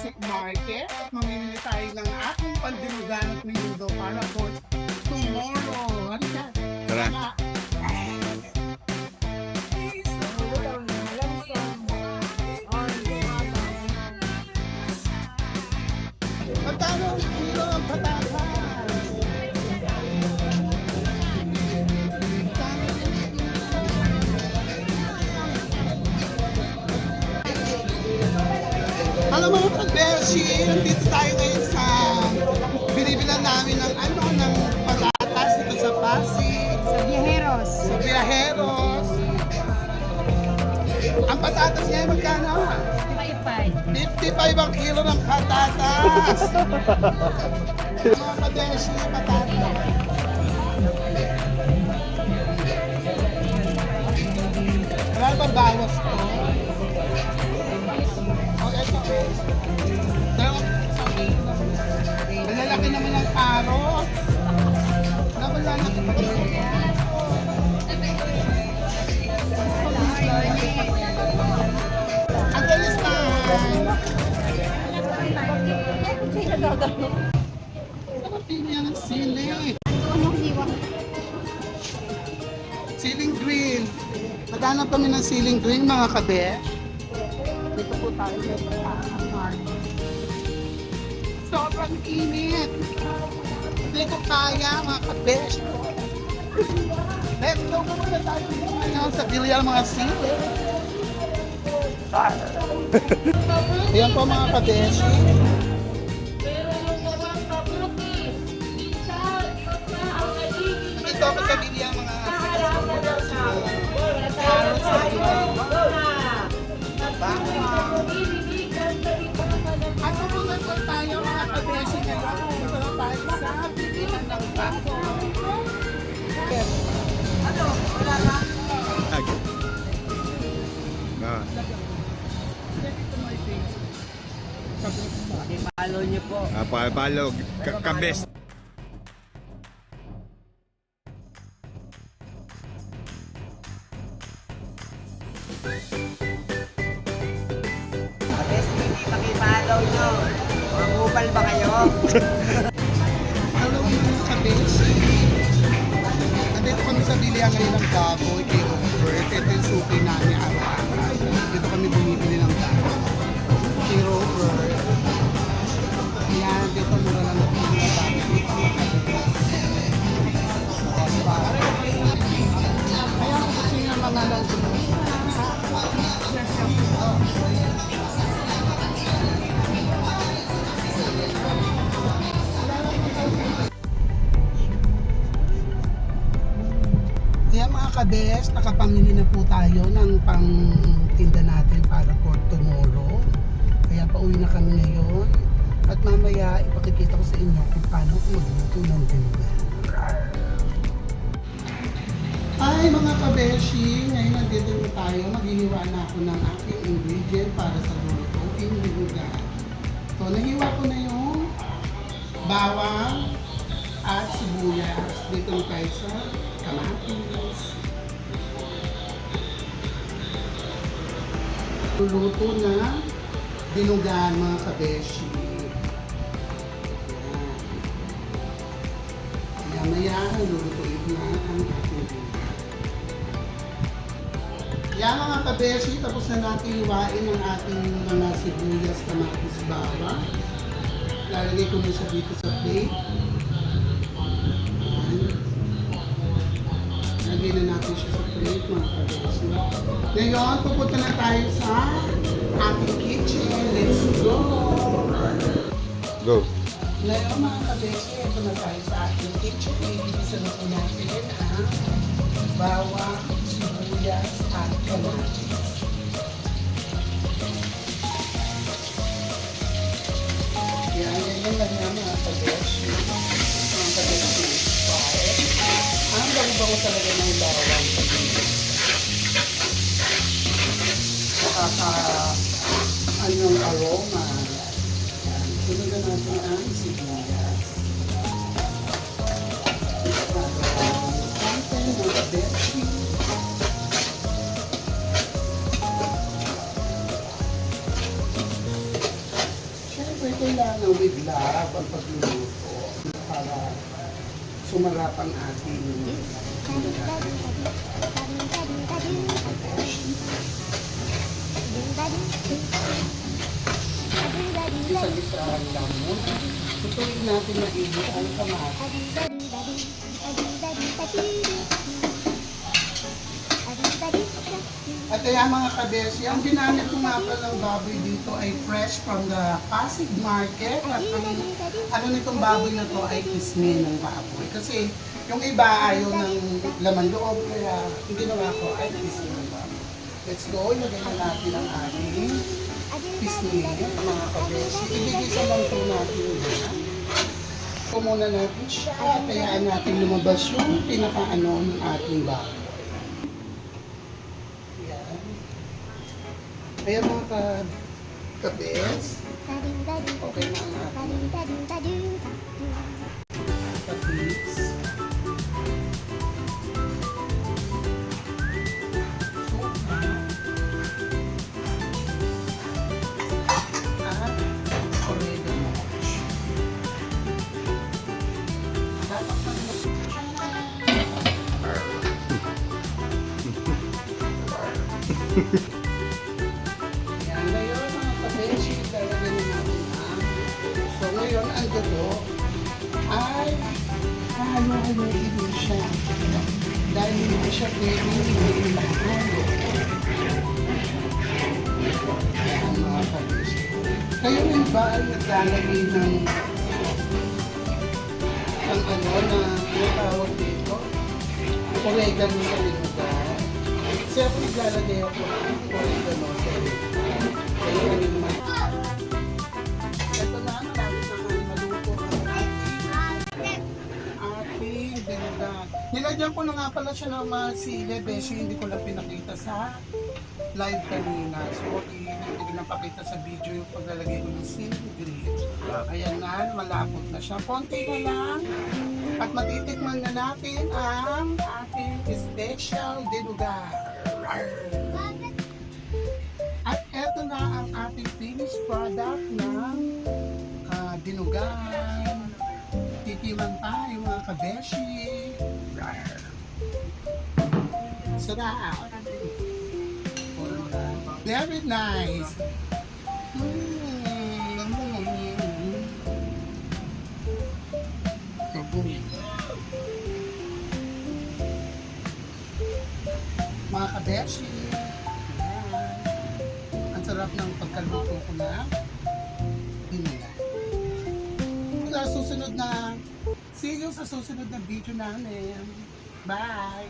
Pasig Market at mamimili tayo ng ating pandinugan at minudo para po tomorrow. Halika. Tara. Magkano ang kilo ng patatas? Alam mo mga beshi, nandito tayo ngayon sa binibilan namin ng ng patatas dito sa Pasig. Sa Viajeros. Sa Viajeros. Ang patatas niya ay magkano? 55 ang kilo ng patatas. Mga kabeshi, patatas. Wala bang bawas to? O, eto. Malalaki naman ang carrots. Malalaki pa rin. Ang galis na. Sarap niya ng sili. Siling green. Naghanap kami ng siling green mga kabe. Dito po tayo sa market. Sobrang init. Hindi ko kaya mga kabe. Let's go muna tayo ngayon sa Bilyar mga sili. Ayan po mga kabeshi. Dito ako sa Bilyar mga carrots na iwan. At pumunta po tayo mga kabeshi ngayon. Pumunta tayo sa bilihan ng bako. Ano? Wala na? Ah. Follow niyo po. Palo, kabes. Best TV, pakipollow nyo. Mga kupal ba kayo? Hello mga kabeshi. Nandito kami sa bilihan ngayon ng baboy kay Robert. Ito yung suki namin araw-araw. Dito kami bumibili ng baboy. Kay Robert. Yan, dito mura lang ang mga baboy. Kaya kung gusto nyo mga lanso. Kaya mga kabes, nakapamili na po tayo ng pang-tinda natin para for tomorrow. Kaya pauwi na kami ngayon. At mamaya ipakikita ko sa inyo kung paano magluto ng dinugan. Ay mga kabeshi, ngayon nandito na tayo. Maghihiwa na ako ng aking ingredient para sa lulutuin dinugan. So nahiwa ko na yung bawang at sibuyas. Dito na tayo sa kamatis. Luluto na dinugan mga kabeshi. Maya lulutuin na ang ating dinugan. Yan mga kabeshi, tapos na natin hiwain ang ating mga sibuyas, kamatis, bawang. Lalagay ko na siya dito sa plate. Lagay na natin siya sa plate mga kabeshi. Ngayon, pupunta na tayo sa ating kitchen. Let's go! Go. Ngayon mga kabeshi, ito na tayo sa ating kitchen. Ibigisa na po natin ang bawang, sibuyas, at kamatis. Yan lang yan mga kabeshi. Mga kabeshi is fire. Ang bago-bago talaga ng bawang. Anong aroma. Sunugan natin ang sibuyas. Natin mga beshi. kailangan with love ang pagluluto para sumarap ang ating isa-isahan lang mo. Tutuloy natin na ibig ang kamatis. At kaya mga kabesi, ang ginamit ko nga palang baboy dito ay fresh from the Pasig Market. At ang ano nitong baboy na to ay kisme ng baboy. Kasi yung iba ayaw ng laman loob, kaya yung ginawa ko ay kisme ng baboy. Let's go, ilagay na natin ang ating kisme, mga kabesi. Ibigisa lang po natin yan. Muna natin siya, kayaan natin lumabas yung pinakaano ng ating baboy. Ayan mga kabes. Okay na ang ating kabes. At oregano. Dapat Yan, ngayon mga kabeshi, lalagyan na natin ang so ngayon, ang dugo ay halo-haloin mo siya. Dahil hindi siya pwedeng hindi mahalo. Yan mga kabeshi. Kayo rin ba ay naglalagay ng ano na tawag dito? Oregano sa limutan. Kasi ako naglalagay ako ng oregano sa limutan. Kaya ano naman. Ito na, malapit na kami maluto ang ating dinagan. Nilagyan ko na nga pala siya ng mga sili, beshi, hindi ko lang pinakita sa live kanina. So, hindi ko napakita sa video yung paglalagay ko ng sili grits. Ayan na, malapot na siya. Konti na lang. At matitikman na natin ang ating special dinugan. At eto na ang ating finished product ng dinugan. Tikiman tayo mga kabeshi. Sarap. Very nice. Mga kabeshi, ang sarap ng pagkaluto ko na dinugan. Sa susunod na, see you sa susunod na video namin. Bye!